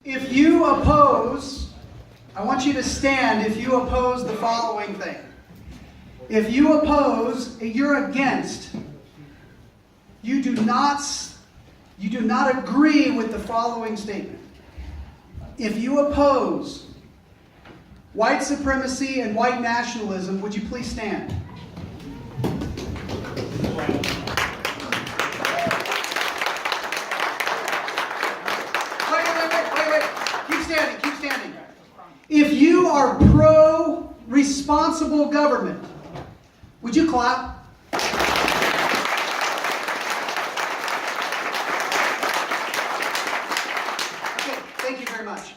If you oppose, I want you to stand if you oppose the following thing. If you oppose, you're against. You do not agree with the following statement. If you oppose white supremacy and white nationalism, would you please stand? Keep standing. If you are pro-responsible government, would you clap? Okay, thank you very much.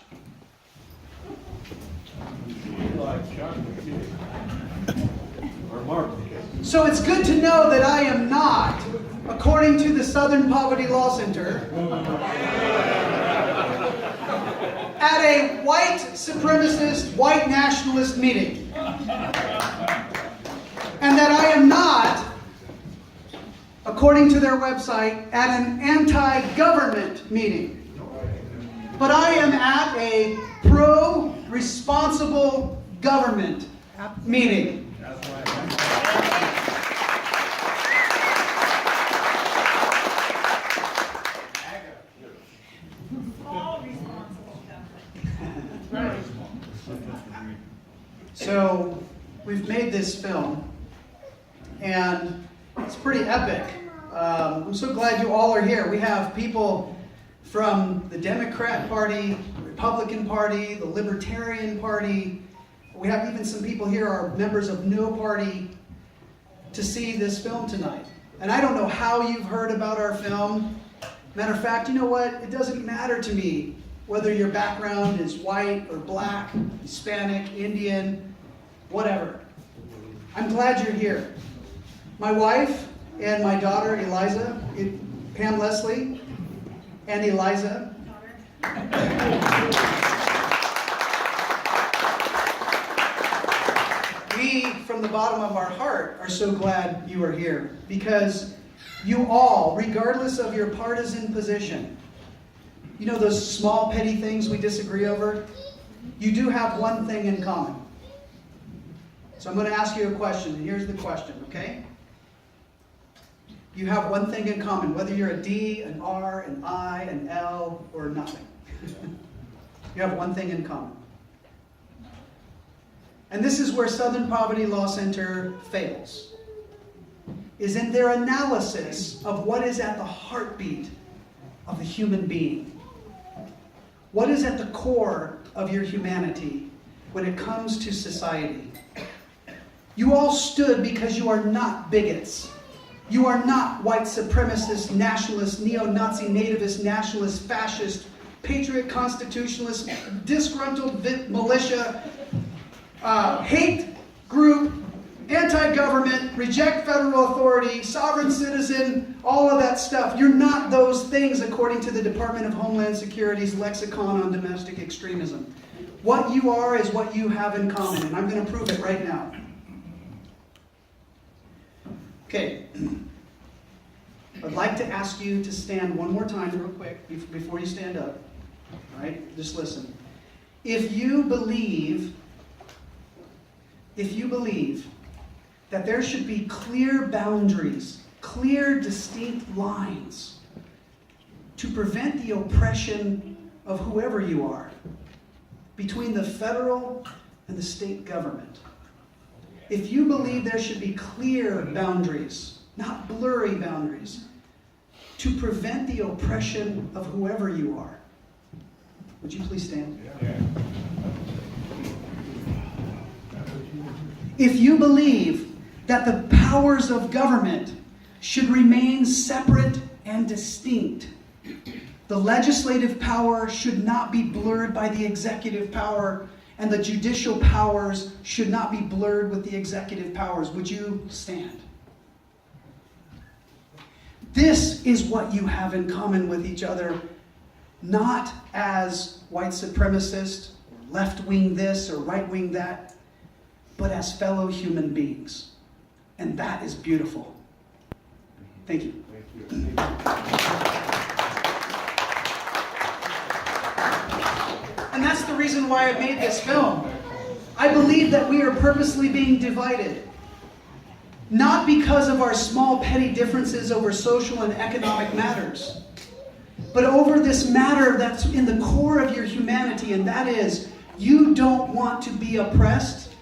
So it's good to know that I am not, according to the Southern Poverty Law Center, at a white supremacist, white nationalist meeting. And that I am not, according to their website, at an anti-government meeting. But I am at a pro-responsible government meeting. So, we've made this film, and it's pretty epic. I'm so glad you all are here. We have people from the Democrat Party, the Republican Party, the Libertarian Party. We have even some people here who are members of no party to see this film tonight. And I don't know how you've heard about our film. Matter of fact, you know what? It doesn't matter to me whether your background is white or black, Hispanic, Indian, whatever. I'm glad you're here. My wife and my daughter, Eliza, Pam Leslie, and Eliza. We, from the bottom of our heart, are so glad you are here, because you all, regardless of your partisan position, you know those small petty things we disagree over? You do have one thing in common. So I'm going to ask you a question, and here's the question, okay? You have one thing in common, whether you're a D, an R, an I, an L, or nothing. You have one thing in common. And this is where Southern Poverty Law Center fails, is in their analysis of what is at the heartbeat of the human being. What is at the core of your humanity when it comes to society? You all stood because you are not bigots. You are not white supremacist, nationalist, neo-Nazi, nativist, nationalist, fascist, patriot, constitutionalist, disgruntled militia, hate group, anti-government, reject federal authority, sovereign citizen, all of that stuff. You're not those things according to the Department of Homeland Security's lexicon on domestic extremism. What you are is what you have in common, and I'm going to prove it right now. Okay. I'd like to ask you to stand one more time real quick before you stand up. All right? Just listen. If you believe that there should be clear boundaries, clear, distinct lines to prevent the oppression of whoever you are between the federal and the state government, if you believe there should be clear boundaries, not blurry boundaries, to prevent the oppression of whoever you are, would you please stand? Yeah. If you believe that the powers of government should remain separate and distinct, the legislative power should not be blurred by the executive power, and the judicial powers should not be blurred with the executive powers, would you stand? This is what you have in common with each other, not as white supremacist, or left-wing this or right-wing that, but as fellow human beings. And that is beautiful. Thank you. Thank you. reason why I made this film. I believe that we are purposely being divided. Not because of our small petty differences over social and economic matters, but over this matter that's in the core of your humanity, and that is, you don't want to be oppressed,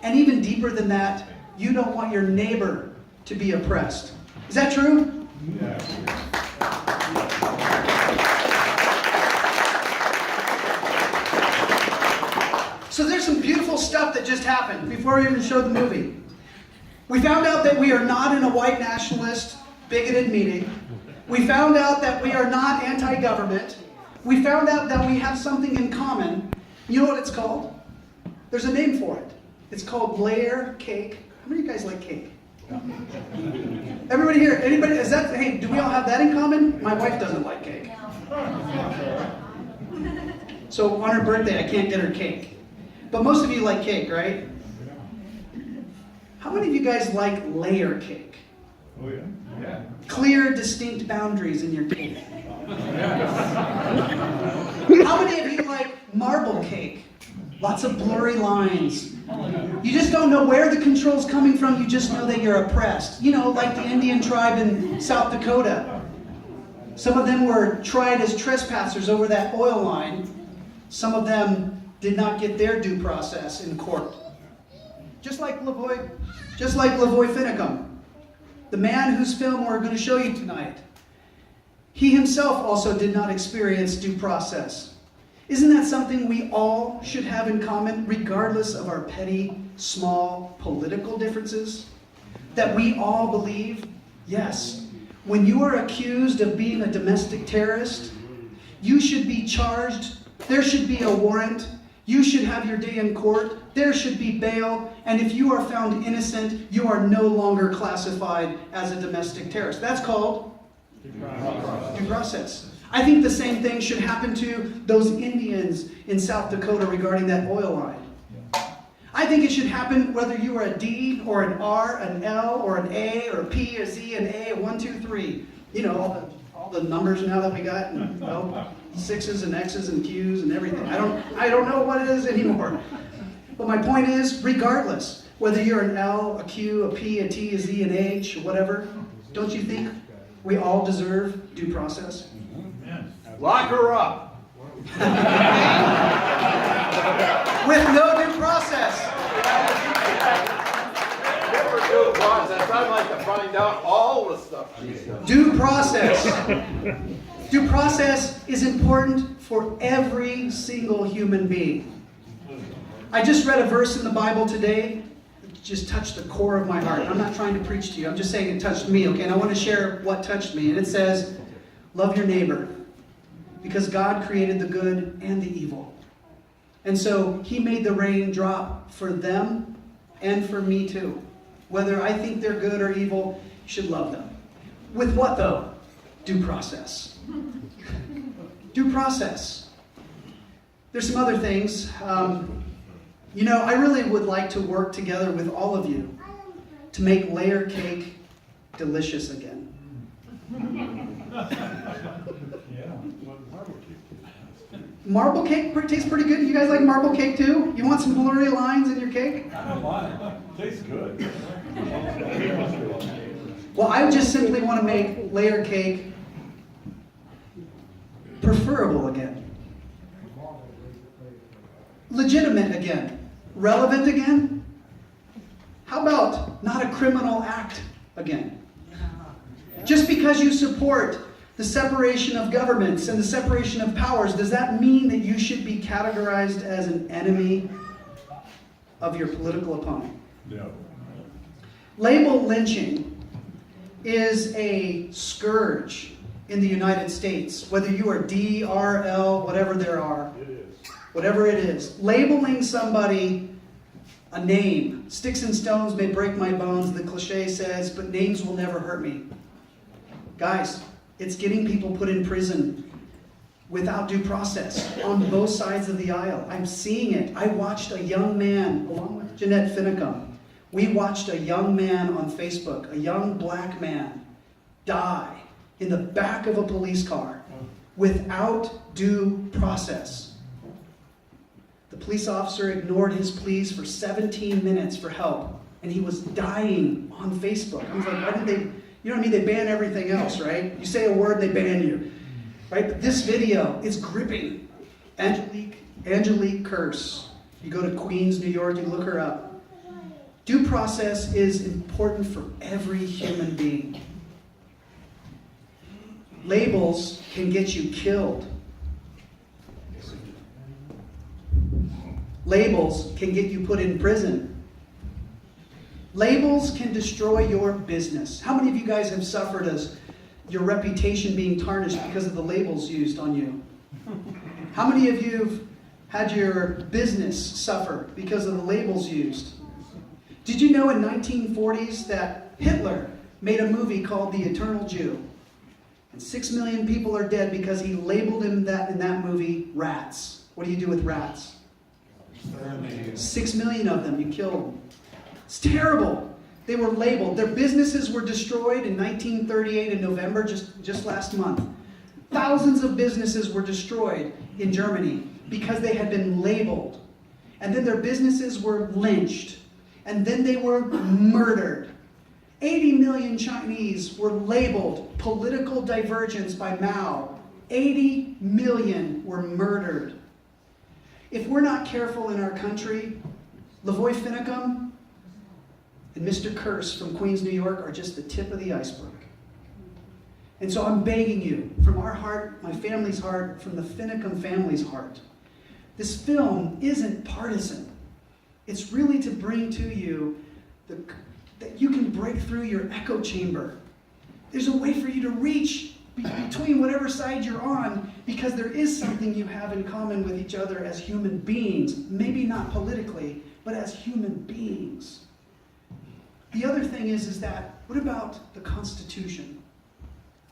and even deeper than that, you don't want your neighbor to be oppressed. Is that true? Yeah. So there's some beautiful stuff that just happened before we even showed the movie. We found out that we are not in a white nationalist, bigoted meeting. We found out that we are not anti-government. We found out that we have something in common. You know what it's called? There's a name for it. It's called layer cake. How many of you guys like cake? Everybody here, anybody, is that, hey, do we all have that in common? My wife doesn't like cake. So on her birthday, I can't get her cake. But most of you like cake, right? How many of you guys like layer cake? Oh yeah. Yeah. Clear, distinct boundaries in your cake. How many of you like marble cake? Lots of blurry lines. You just don't know where the control's coming from, you just know that you're oppressed. You know, like the Indian tribe in South Dakota. Some of them were tried as trespassers over that oil line. Some of them did not get their due process in court. Just like Lavoy Finicum, the man whose film we're going to show you tonight. He himself also did not experience due process. Isn't that something we all should have in common, regardless of our petty, small, political differences? That we all believe, yes, when you are accused of being a domestic terrorist, you should be charged, there should be a warrant, you should have your day in court, there should be bail, and if you are found innocent, you are no longer classified as a domestic terrorist. That's called due process. I think the same thing should happen to those Indians in South Dakota regarding that oil line. I think it should happen whether you are a D or an R, an L or an A or a P, a Z, an A, a 1, 2, 3. You know, all the numbers now that we got, and, well, X's and X's and Q's and everything. I don't know what it is anymore. But my point is, regardless, whether you're an L, a Q, a P, a T, a Z, an H, or whatever, don't you think we all deserve due process? Lock her up. With no due process. Give her due process. I'd like to find out all the stuff she's done. Due process. Due process is important for every single human being. I just read a verse in the Bible today that just touched the core of my heart. I'm not trying to preach to you. I'm just saying it touched me, okay? And I want to share what touched me. And it says, love your neighbor, because God created the good and the evil. And so he made the rain drop for them and for me too. Whether I think they're good or evil, you should love them. With what though? Due process. Due process. There's some other things. You know, I really would like to work together with all of you to make layer cake delicious again. Marble cake tastes pretty good. You guys like marble cake too? You want some blurry lines in your cake? I don't mind. It tastes good. Well, I just simply want to make layer cake preferable again. Legitimate again. Relevant again. How about not a criminal act again? Just because you support the separation of governments and the separation of powers, does that mean that you should be categorized as an enemy of your political opponent? No. Label lynching is a scourge in the United States, whether you are D, R, L, whatever there are. It is. Whatever it is. Labeling somebody a name. Sticks and stones may break my bones, the cliche says, but names will never hurt me. Guys, it's getting people put in prison without due process on both sides of the aisle. I'm seeing it. I watched a young man, along with Jeanette Finicum, we watched a young man on Facebook, a young black man, die in the back of a police car without due process. police officer ignored his pleas for 17 minutes for help, and he was dying on Facebook. I was like, why did they, you know what I mean? They ban everything else, right? You say a word, they ban you, right? But this video is gripping. Angelique Curse. You go to Queens, New York, you look her up. Due process is important for every human being. Labels can get you killed. Labels can get you put in prison. Labels can destroy your business. How many of you guys have suffered as your reputation being tarnished because of the labels used on you? How many of you have had your business suffer because of the labels used? Did you know in 1940s that Hitler made a movie called The Eternal Jew? And 6 million people are dead because he labeled him that in that movie rats. What do you do with rats? 6 million of them, you kill them. It's terrible. They were labeled. Their businesses were destroyed in 1938 in November, just last month. Thousands of businesses were destroyed in Germany because they had been labeled. And then their businesses were lynched. And then they were murdered. 80 million Chinese were labeled political divergence by Mao. 80 million were murdered. If we're not careful in our country, Lavoy Finicum and Mr. Curse from Queens, New York are just the tip of the iceberg. And so I'm begging you, from our heart, my family's heart, from the Finicum family's heart, this film isn't partisan. It's really to bring to you that you can break through your echo chamber. There's a way for you to reach between whatever side you're on, because there is something you have in common with each other as human beings. Maybe not politically, but as human beings. The other thing is that, what about the Constitution?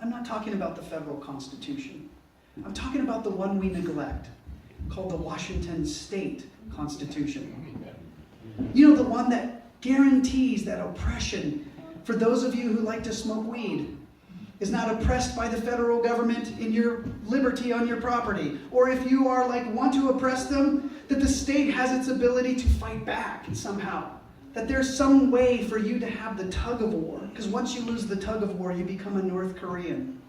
I'm not talking about the federal Constitution. I'm talking about the one we neglect, called the Washington State Constitution. You know, the one that guarantees that oppression for those of you who like to smoke weed is not oppressed by the federal government in your liberty on your property. Or if you are want to oppress them, that the state has its ability to fight back somehow. That there's some way for you to have the tug of war. Because once you lose the tug of war, you become a North Korean.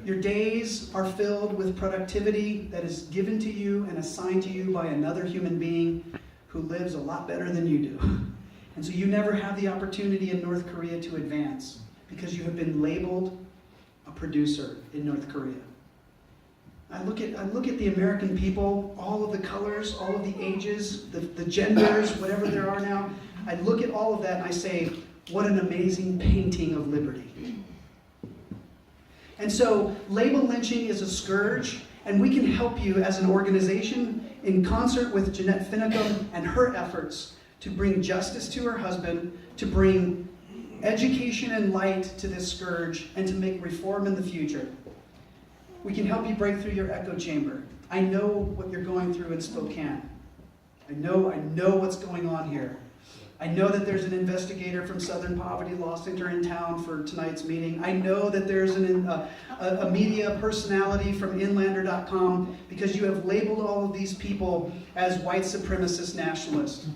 Your days are filled with productivity that is given to you and assigned to you by another human being who lives a lot better than you do. And so you never have the opportunity in North Korea to advance because you have been labeled a producer in North Korea. I look at the American people, all of the colors, all of the ages, the genders, whatever there are now. I look at all of that and I say, what an amazing painting of liberty. And so label lynching is a scourge, and we can help you as an organization in concert with Jeanette Finicum and her efforts to bring justice to her husband, to bring education and light to this scourge, and to make reform in the future. We can help you break through your echo chamber. I know what you're going through in Spokane. I know what's going on here. I know that there's an investigator from Southern Poverty Law Center in town for tonight's meeting. I know that there's a media personality from Inlander.com, because you have labeled all of these people as white supremacist nationalists.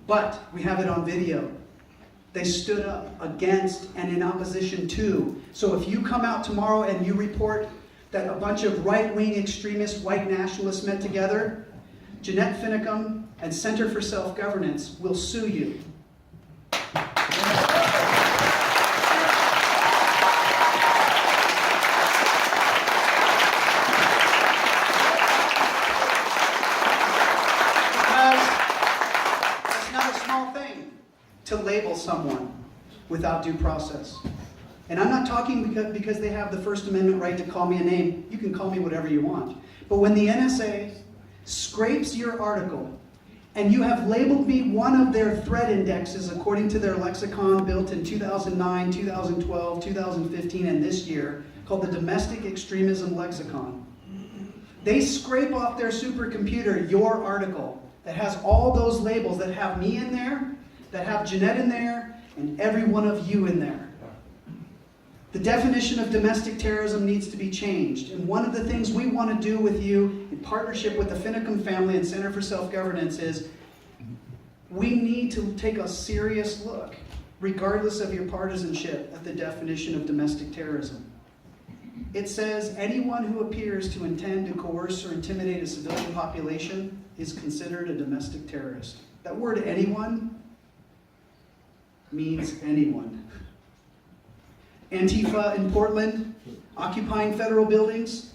But we have it on video. They stood up against and in opposition to. So if you come out tomorrow and you report that a bunch of right-wing extremist white nationalists met together, Jeanette Finicum and Center for Self-Governance will sue you. To label someone without due process. And I'm not talking because they have the First Amendment right to call me a name. You can call me whatever you want. But when the NSA scrapes your article and you have labeled me one of their threat indexes according to their lexicon built in 2009, 2012, 2015, and this year, called the Domestic Extremism Lexicon, they scrape off their supercomputer your article that has all those labels that have me in there, that have Jeanette in there, and every one of you in there. The definition of domestic terrorism needs to be changed. And one of the things we want to do with you in partnership with the Finicum family and Center for Self-Governance is we need to take a serious look, regardless of your partisanship, at the definition of domestic terrorism. It says anyone who appears to intend to coerce or intimidate a civilian population is considered a domestic terrorist. That word anyone means anyone. Antifa in Portland, occupying federal buildings,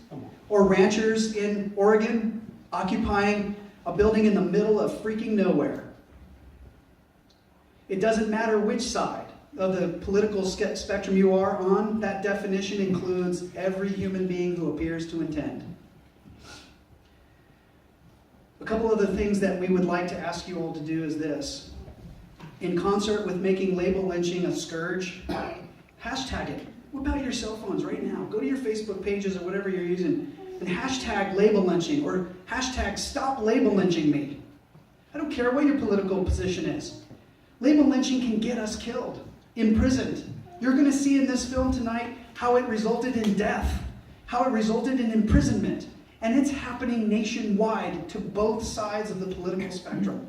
or ranchers in Oregon, occupying a building in the middle of freaking nowhere. It doesn't matter which side of the political spectrum you are on, that definition includes every human being who appears to intend. A couple of the things that we would like to ask you all to do is this. In concert with making label lynching a scourge, hashtag it. Whip out your cell phones right now. Go to your Facebook pages or whatever you're using and hashtag label lynching or hashtag stop label lynching me. I don't care what your political position is. Label lynching can get us killed, imprisoned. You're going to see in this film tonight how it resulted in death, how it resulted in imprisonment, and it's happening nationwide to both sides of the political spectrum.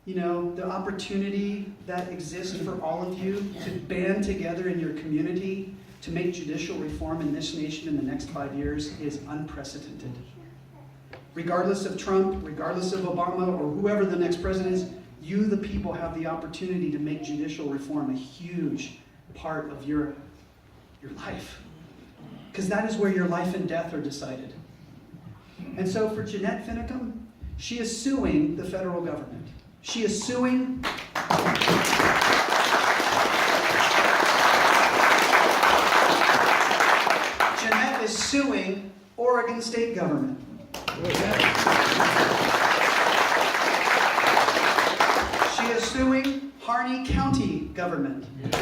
You know, the opportunity that exists for all of you to band together in your community to make judicial reform in this nation in the next 5 years is unprecedented. Regardless of Trump, regardless of Obama, or whoever the next president is, you, the people, have the opportunity to make judicial reform a huge part of your life. Because that is where your life and death are decided. And so for Jeanette Finicum, she is suing the federal government. She is suing Jeanette is suing Oregon state government. She is suing Harney County government. And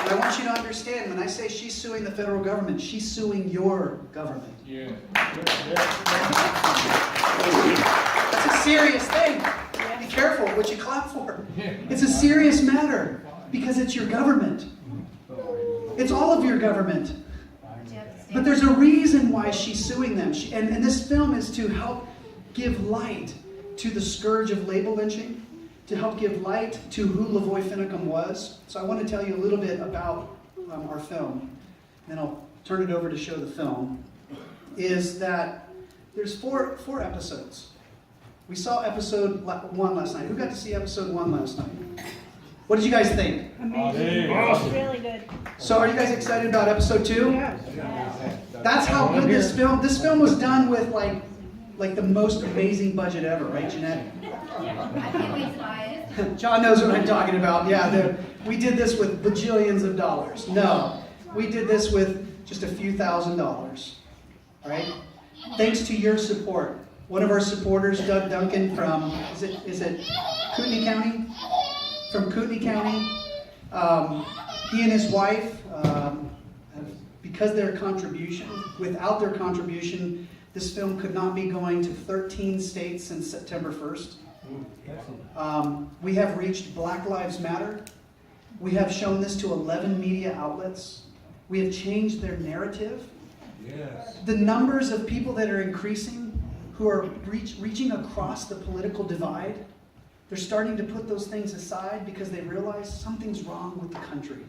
I want you to understand, when I say she's suing the federal government, she's suing your government. Yeah. That's a serious thing. Be careful what you clap for. It's a serious matter because it's your government. It's all of your government. But there's a reason why she's suing them. And this film is to help give light to the scourge of label lynching, to help give light to who Lavoy Finicum was. So I want to tell you a little bit about our film. Then I'll turn it over to show the film. Is that there's four episodes. We saw episode 1 last night. Who got to see episode 1 last night? What did you guys think? Amazing. Awesome. Really good. So are you guys excited about episode 2? Yeah. That's how good this film was done with like the most amazing budget ever, right, Jeanette? I can't wait to buy it. John knows what I'm talking about. Yeah, we did this with bajillions of dollars. No, we did this with just a few $1,000s, right? Thanks to your support. One of our supporters, Doug Duncan from, is it Kootenai County? From Kootenai County. He and his wife, because their contribution, without their contribution, this film could not be going to 13 states since September 1st. We have reached Black Lives Matter. We have shown this to 11 media outlets. We have changed their narrative. Yes. The numbers of people that are increasing, who are reaching across the political divide, they're starting to put those things aside because they realize something's wrong with the country.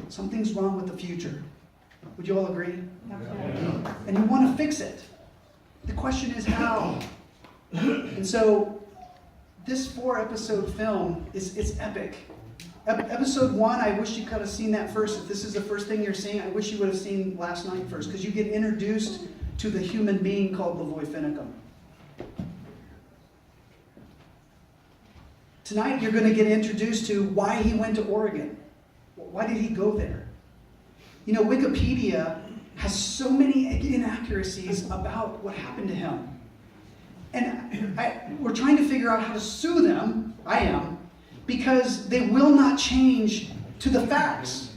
Something's wrong with the future. Would you all agree? Absolutely. And you want to fix it. The question is how. And so this 4-episode film is epic. Episode 1, I wish you could have seen that first. If this is the first thing you're seeing, I wish you would have seen last night first, because you get introduced to the human being called Lavoy Finicum. Tonight you're going to get introduced to why he went to Oregon. Why did he go there? You know, Wikipedia has so many inaccuracies about what happened to him. And we're trying to figure out how to sue them, I am, because they will not change to the facts.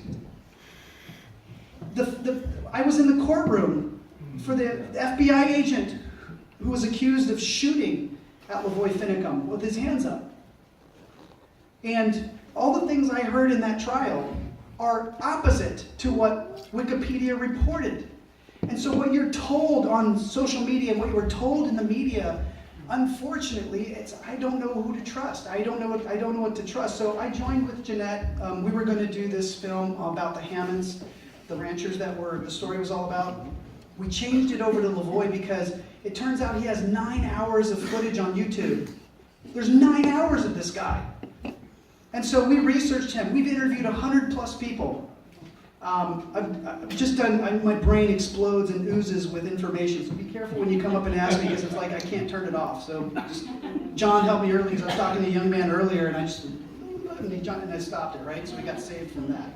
I was in the courtroom for the FBI agent who was accused of shooting at Lavoy Finicum with his hands up. And all the things I heard in that trial are opposite to what Wikipedia reported. And so what you're told on social media, what you were told in the media, unfortunately, I don't know who to trust. I don't know what to trust. So I joined with Jeanette. We were going to do this film about the Hammonds, the ranchers the story was all about. We changed it over to Lavoie because it turns out he has 9 hours of footage on YouTube. There's 9 hours of this guy. And so we researched him. We've interviewed 100 plus people. I've just done, my brain explodes and oozes with information. So be careful when you come up and ask me because it's like I can't turn it off. So John helped me earlier because I was talking to a young man earlier and I stopped it, right? So we got saved from that.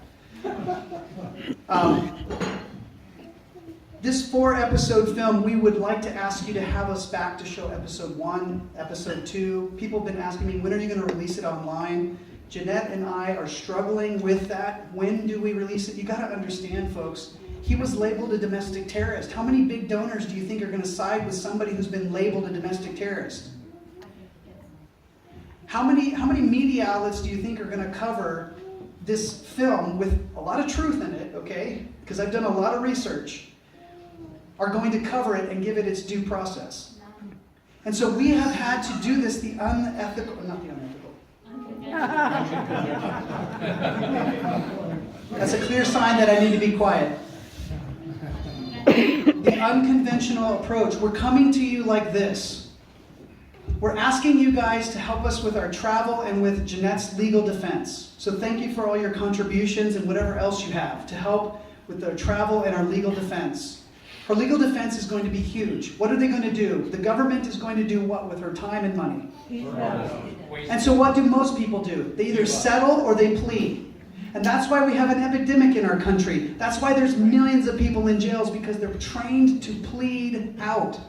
This 4-episode film, we would like to ask you to have us back to show episode 1, episode 2. People have been asking me, when are you going to release it online? Jeanette and I are struggling with that. When do we release it? You got to understand, folks, he was labeled a domestic terrorist. How many big donors do you think are going to side with somebody who's been labeled a domestic terrorist? How many media outlets do you think are going to cover this film with a lot of truth in it, okay? Because I've done a lot of research. Are going to cover it and give it its due process. And so we have had to do this the unethical, not the unethical. That's a clear sign that I need to be quiet. The unconventional approach. We're coming to you like this. We're asking you guys to help us with our travel and with Jeanette's legal defense. So thank you for all your contributions and whatever else you have to help with our travel and our legal defense. Her legal defense is going to be huge. What are they going to do? The government is going to do what with her time and money? And so what do most people do? They either settle or they plead. And that's why we have an epidemic in our country. That's why there's millions of people in jails, because they're trained to plead out.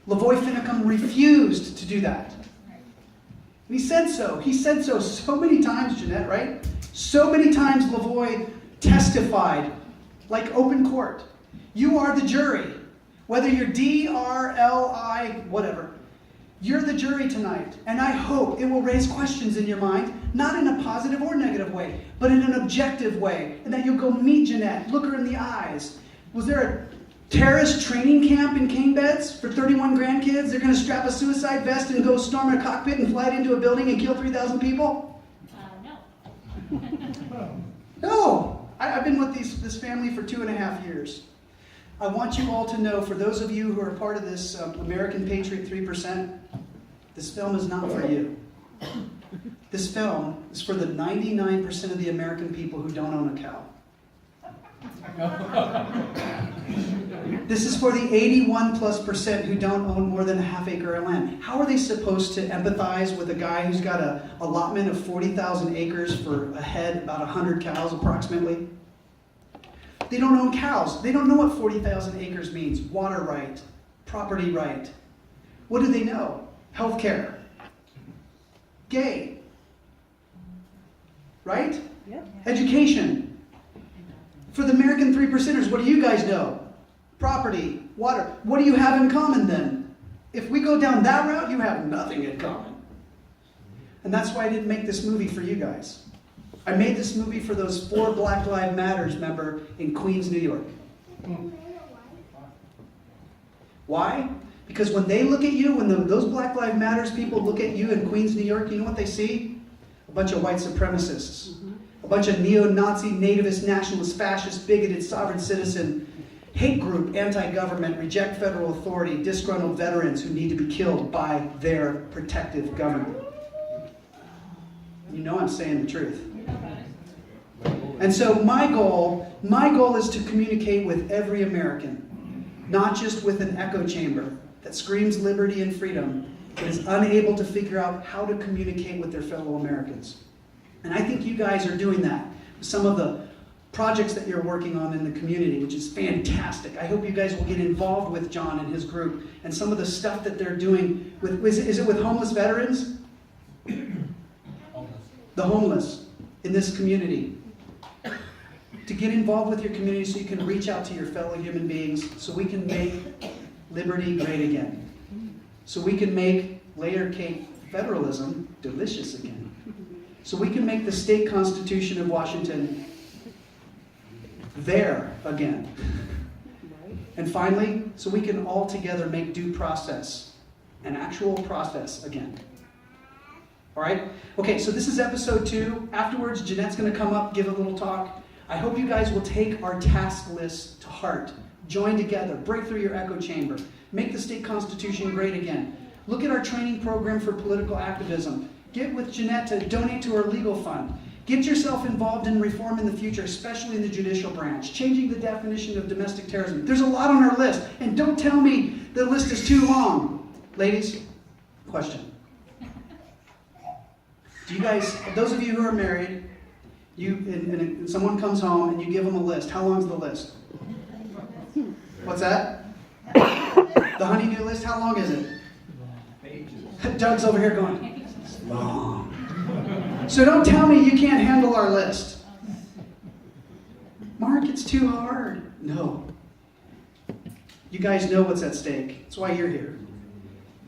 Lavoie Finicum refused to do that. And he said so. He said so many times, Jeanette, right? So many times Lavoie testified, like open court. You are the jury. Whether you're D, R, L, I, whatever. You're the jury tonight. And I hope it will raise questions in your mind, not in a positive or negative way, but in an objective way. And that you'll go meet Jeanette, look her in the eyes. Was there a terrorist training camp in cane beds for 31 grandkids? They're going to strap a suicide vest and go storm a cockpit and fly it into a building and kill 3,000 people? No. No. I've been with this family for 2.5 years. I want you all to know, for those of you who are part of this American Patriot 3%, this film is not for you. This film is for the 99% of the American people who don't own a cow. This is for the 81+% who don't own more than a ½ acre of land. How are they supposed to empathize with a guy who's got an allotment of 40,000 acres for a head, about 100 cows approximately? They don't own cows. They don't know what 40,000 acres means. Water right, property right. What do they know? Healthcare. Gay. Right? Yep. Education. For the American 3%ers, what do you guys know? Property, water. What do you have in common then? If we go down that route, you have nothing in common. And that's why I didn't make this movie for you guys. I made this movie for those 4 Black Lives Matters members in Queens, New York. Why? Because when they look at you, when those Black Lives Matters people look at you in Queens, New York, you know what they see? A bunch of white supremacists. A bunch of neo-Nazi, nativist, nationalist, fascist, bigoted, sovereign citizen, hate group, anti-government, reject federal authority, disgruntled veterans who need to be killed by their protective government. You know I'm saying the truth. And so my goal is to communicate with every American, not just with an echo chamber that screams liberty and freedom, but is unable to figure out how to communicate with their fellow Americans. And I think you guys are doing that with some of the projects that you're working on in the community, which is fantastic. I hope you guys will get involved with John and his group and some of the stuff that they're doing with, is it with homeless veterans? The homeless in this community. To get involved with your community so you can reach out to your fellow human beings, so we can make liberty great again. So we can make layer cake federalism delicious again. so we can make the state constitution of Washington there again. And finally, so we can all together make due process an actual process again. All right? Okay, so this is episode 2. Afterwards, Jeanette's going to come up, give a little talk. I hope you guys will take our task list to heart. Join together. Break through your echo chamber. Make the state constitution great again. Look at our training program for political activism. Get with Jeanette to donate to our legal fund. Get yourself involved in reform in the future, especially in the judicial branch. Changing the definition of domestic terrorism. There's a lot on our list. And don't tell me the list is too long. Ladies, question. Do you guys, those of you who are married, and someone comes home and you give them a list, how long is the list? What's that? The honeydew list, how long is it? Pages. Doug's over here going, it's long. So don't tell me you can't handle our list. Mark, it's too hard. No. You guys know what's at stake. That's why you're here.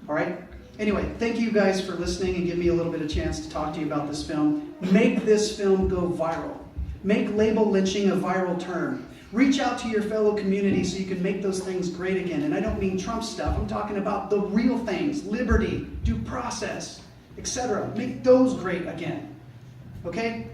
All right? Anyway, thank you guys for listening and give me a little bit of chance to talk to you about this film. Make this film go viral. Make label lynching a viral term. Reach out to your fellow community so you can make those things great again. And I don't mean Trump stuff. I'm talking about the real things. Liberty, due process, etc. Make those great again. Okay?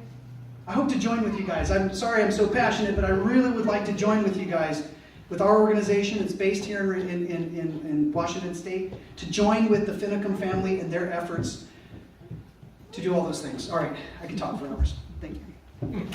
I hope to join with you guys. I'm sorry I'm so passionate, but I really would like to join with you guys, with our organization that's based here in Washington State, to join with the Finicum family and their efforts to do all those things. All right, I can talk for hours. Thank you.